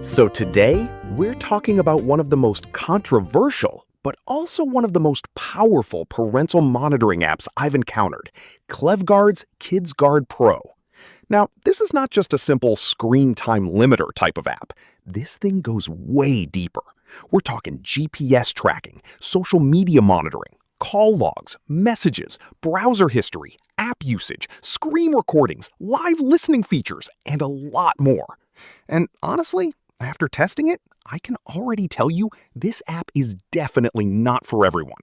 So today, we're talking about one of the most controversial, but also one of the most powerful parental monitoring apps I've encountered, KidsGuard's KidsGuard Pro. Now, this is not just a simple screen time limiter type of app. This thing goes way deeper. We're talking GPS tracking, social media monitoring, call logs, messages, browser history, app usage, screen recordings, live listening features, and a lot more. And honestly, after testing it, I can already tell you this app is definitely not for everyone.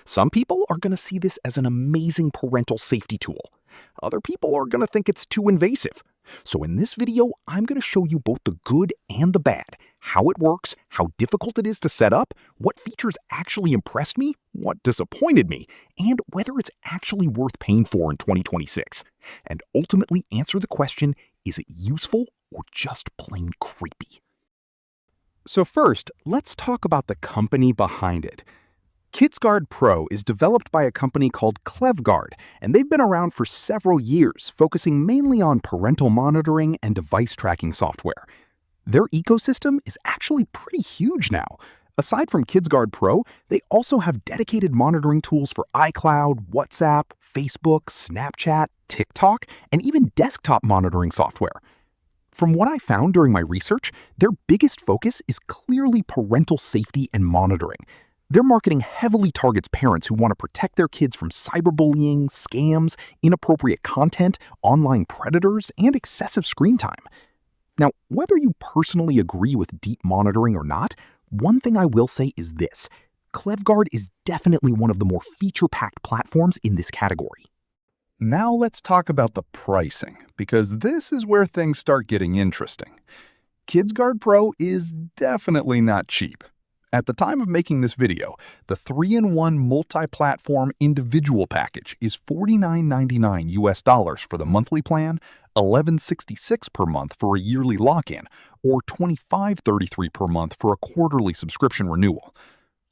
Some people are going to see this as an amazing parental safety tool. Other people are going to think it's too invasive. So in this video, I'm going to show you both the good and the bad, how it works, how difficult it is to set up, what features actually impressed me, what disappointed me, and whether it's actually worth paying for in 2026. And ultimately answer the question, is it useful or just plain creepy? So first, let's talk about the company behind it. KidsGuard Pro is developed by a company called KidsGuard, and they've been around for several years, focusing mainly on parental monitoring and device tracking software. Their ecosystem is actually pretty huge now. Aside from KidsGuard Pro, they also have dedicated monitoring tools for iCloud, WhatsApp, Facebook, Snapchat, TikTok, and even desktop monitoring software. From what I found during my research, their biggest focus is clearly parental safety and monitoring. Their marketing heavily targets parents who want to protect their kids from cyberbullying, scams, inappropriate content, online predators, and excessive screen time. Now, whether you personally agree with deep monitoring or not, one thing I will say is this: KidsGuard is definitely one of the more feature-packed platforms in this category. Now let's talk about the pricing, because this is where things start getting interesting. KidsGuard Pro is definitely not cheap. At the time of making this video, the 3-in-1 multi-platform individual package is $49.99 US for the monthly plan, $11.66 per month for a yearly lock-in, or $25.33 per month for a quarterly subscription renewal.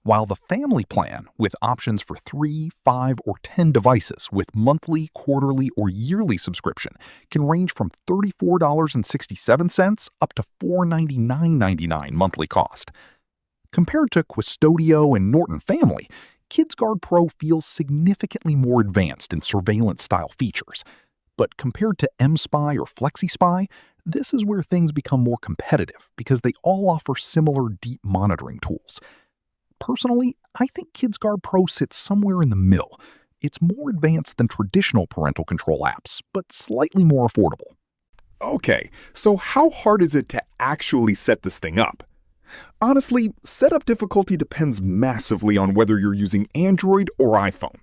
While the family plan, with options for 3, 5, or 10 devices with monthly, quarterly, or yearly subscription, can range from $34.67 up to $499.99 monthly cost. Compared to Qustodio and Norton Family, KidsGuard Pro feels significantly more advanced in surveillance-style features. But compared to mSpy or FlexiSpy, this is where things become more competitive because they all offer similar deep monitoring tools. Personally, I think KidsGuard Pro sits somewhere in the middle. It's more advanced than traditional parental control apps, but slightly more affordable. Okay, so how hard is it to actually set this thing up? Honestly, setup difficulty depends massively on whether you're using Android or iPhone.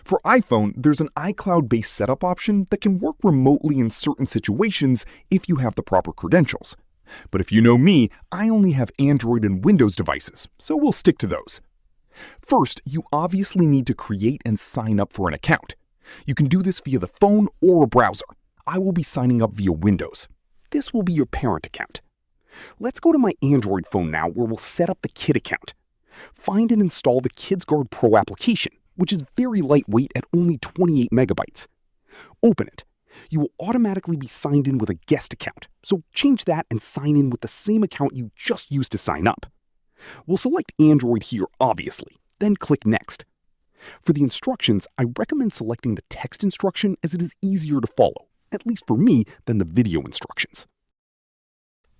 For iPhone, there's an iCloud-based setup option that can work remotely in certain situations if you have the proper credentials. But if you know me, I only have Android and Windows devices, so we'll stick to those. First, you obviously need to create and sign up for an account. You can do this via the phone or a browser. I will be signing up via Windows. This will be your parent account. Let's go to my Android phone now, where we'll set up the kid account. Find and install the KidsGuard Pro application, which is very lightweight at only 28 megabytes. Open it. You will automatically be signed in with a guest account, so change that and sign in with the same account you just used to sign up. We'll select Android here, obviously, then click Next. For the instructions, I recommend selecting the text instruction as it is easier to follow, at least for me, than the video instructions.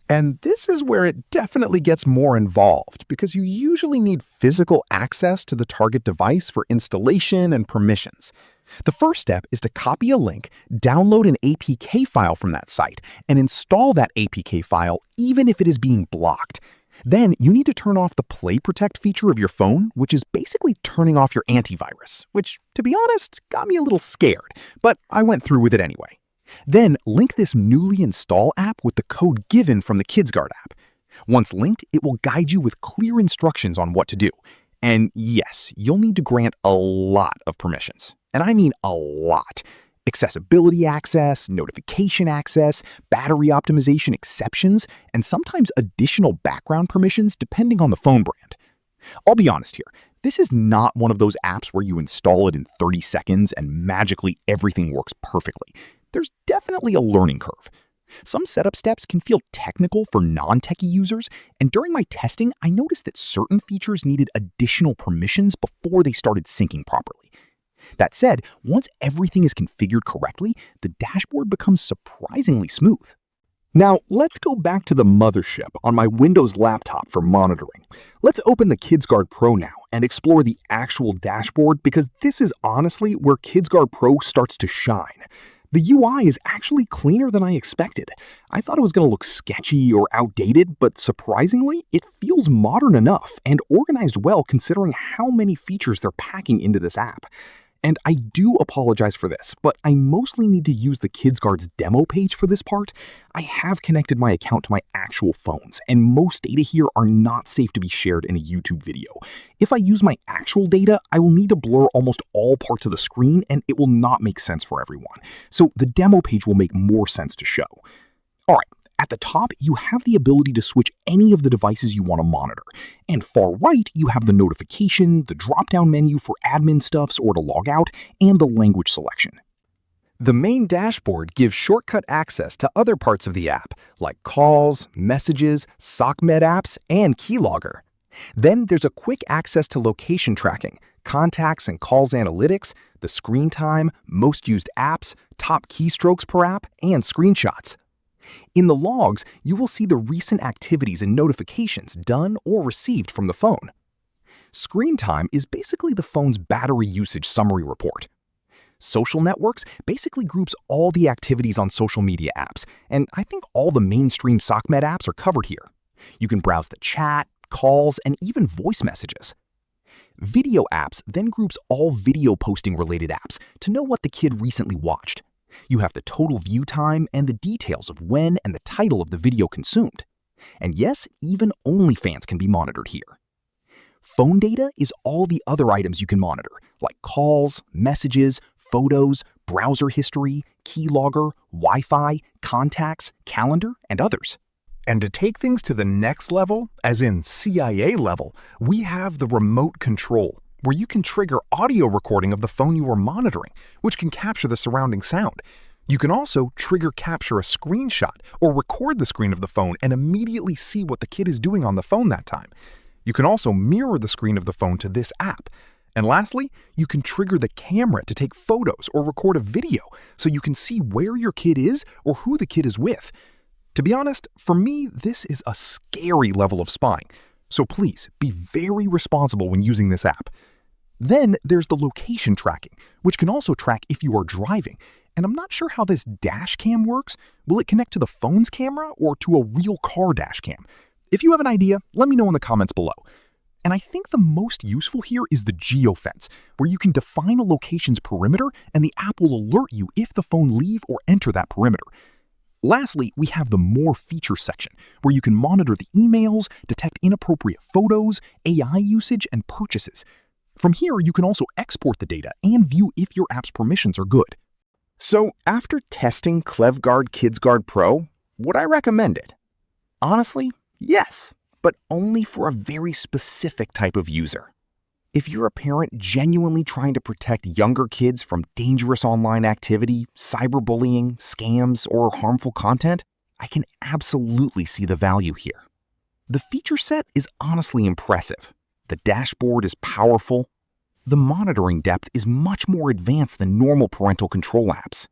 And this is where it definitely gets more involved, because you usually need physical access to the target device for installation and permissions. The first step is to copy a link, download an APK file from that site, and install that APK file even if it is being blocked. Then you need to turn off the Play Protect feature of your phone, which is basically turning off your antivirus, which, to be honest, got me a little scared, but I went through with it anyway. Then link this newly installed app with the code given from the KidsGuard app. Once linked, it will guide you with clear instructions on what to do. And yes, you'll need to grant a lot of permissions. And I mean a lot. Accessibility access, notification access, battery optimization exceptions, and sometimes additional background permissions depending on the phone brand. I'll be honest here, this is not one of those apps where you install it in 30 seconds and magically everything works perfectly. There's definitely a learning curve. Some setup steps can feel technical for non-techie users, and during my testing, I noticed that certain features needed additional permissions before they started syncing properly. That said, once everything is configured correctly, the dashboard becomes surprisingly smooth. Now, let's go back to the mothership on my Windows laptop for monitoring. Let's open the KidsGuard Pro now and explore the actual dashboard, because this is honestly where KidsGuard Pro starts to shine. The UI is actually cleaner than I expected. I thought it was going to look sketchy or outdated, but surprisingly, it feels modern enough and organized well considering how many features they're packing into this app. And I do apologize for this, but I mostly need to use the KidsGuard's demo page for this part. I have connected my account to my actual phones, and most data here are not safe to be shared in a YouTube video. If I use my actual data, I will need to blur almost all parts of the screen, and it will not make sense for everyone. So the demo page will make more sense to show. All right. At the top, you have the ability to switch any of the devices you want to monitor. And far right, you have the notification, the drop-down menu for admin stuffs or to log out, and the language selection. The main dashboard gives shortcut access to other parts of the app, like calls, messages, SOCMED apps, and Keylogger. Then there's a quick access to location tracking, contacts and calls analytics, the screen time, most used apps, top keystrokes per app, and screenshots. In the logs, you will see the recent activities and notifications done or received from the phone. Screen time is basically the phone's battery usage summary report. Social networks basically groups all the activities on social media apps, and I think all the mainstream SOCMED apps are covered here. You can browse the chat, calls, and even voice messages. Video apps then groups all video posting related apps to know what the kid recently watched. You have the total view time and the details of when and the title of the video consumed. And yes, even OnlyFans can be monitored here. Phone data is all the other items you can monitor, like calls, messages, photos, browser history, keylogger, Wi-Fi, contacts, calendar, and others. And to take things to the next level, as in CIA level, we have the remote control, where you can trigger audio recording of the phone you are monitoring, which can capture the surrounding sound. You can also capture a screenshot or record the screen of the phone and immediately see what the kid is doing on the phone that time. You can also mirror the screen of the phone to this app. And lastly, you can trigger the camera to take photos or record a video so you can see where your kid is or who the kid is with. To be honest, for me, this is a scary level of spying. So please be very responsible when using this app. Then there's the location tracking, which can also track if you are driving. And I'm not sure how this dash cam works. Will it connect to the phone's camera or to a real car dash cam? If you have an idea, let me know in the comments below. And I think the most useful here is the geofence, where you can define a location's perimeter and the app will alert you if the phone leave or enter that perimeter. Lastly, we have the More Features section, where you can monitor the emails, detect inappropriate photos, AI usage, and purchases. From here, you can also export the data and view if your app's permissions are good. So, after testing KidsGuard KidsGuard Pro, would I recommend it? Honestly, yes, but only for a very specific type of user. If you're a parent genuinely trying to protect younger kids from dangerous online activity, cyberbullying, scams, or harmful content, I can absolutely see the value here. The feature set is honestly impressive. The dashboard is powerful. The monitoring depth is much more advanced than normal parental control apps.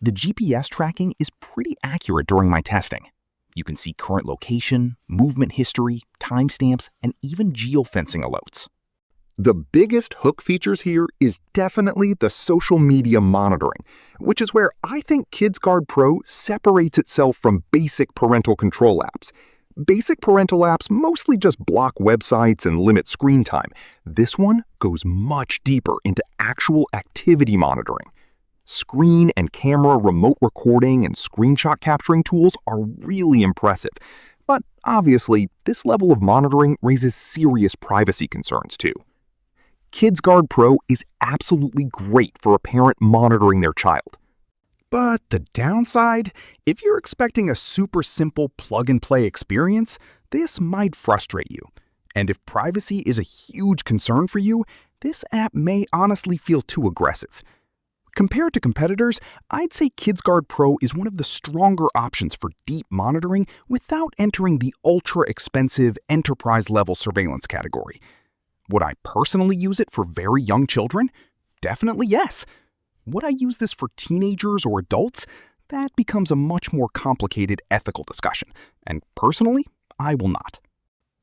The GPS tracking is pretty accurate during my testing. You can see current location, movement history, timestamps, and even geofencing alerts. The biggest hook features here is definitely the social media monitoring, which is where I think KidsGuard Pro separates itself from basic parental control apps. Basic parental apps mostly just block websites and limit screen time. This one goes much deeper into actual activity monitoring. Screen and camera remote recording and screenshot capturing tools are really impressive. But obviously, this level of monitoring raises serious privacy concerns too. KidsGuard Pro is absolutely great for a parent monitoring their child. But the downside, if you're expecting a super simple plug-and-play experience, this might frustrate you. And if privacy is a huge concern for you, this app may honestly feel too aggressive. Compared to competitors, I'd say KidsGuard Pro is one of the stronger options for deep monitoring without entering the ultra-expensive enterprise-level surveillance category. Would I personally use it for very young children? Definitely yes. Would I use this for teenagers or adults? That becomes a much more complicated ethical discussion, and personally, I will not.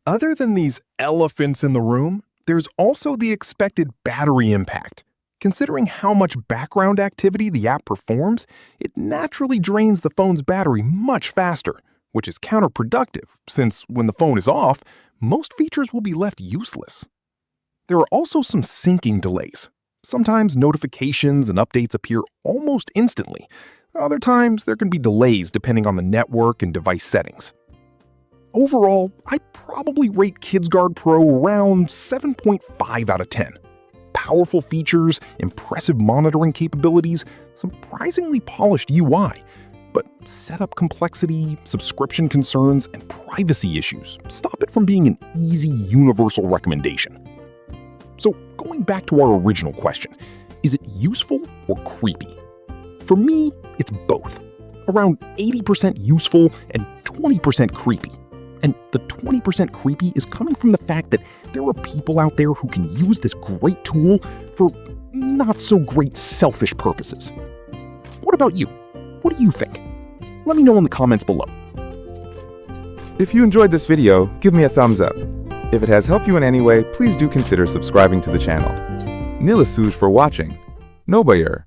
Other than these elephants in the room, there's also the expected battery impact. Considering how much background activity the app performs, it naturally drains the phone's battery much faster, which is counterproductive since when the phone is off, most features will be left useless. There are also some syncing delays. Sometimes notifications and updates appear almost instantly. Other times, there can be delays depending on the network and device settings. Overall, I'd probably rate KidsGuard Pro around 7.5 out of 10. Powerful features, impressive monitoring capabilities, surprisingly polished UI. But setup complexity, subscription concerns, and privacy issues stop it from being an easy, universal recommendation. So, going back to our original question, is it useful or creepy? For me, it's both. Around 80% useful and 20% creepy. And the 20% creepy is coming from the fact that there are people out there who can use this great tool for not so great selfish purposes. What about you? What do you think? Let me know in the comments below. If you enjoyed this video, give me a thumbs up. If it has helped you in any way, please do consider subscribing to the channel. Nila Suj for watching. Nobayur.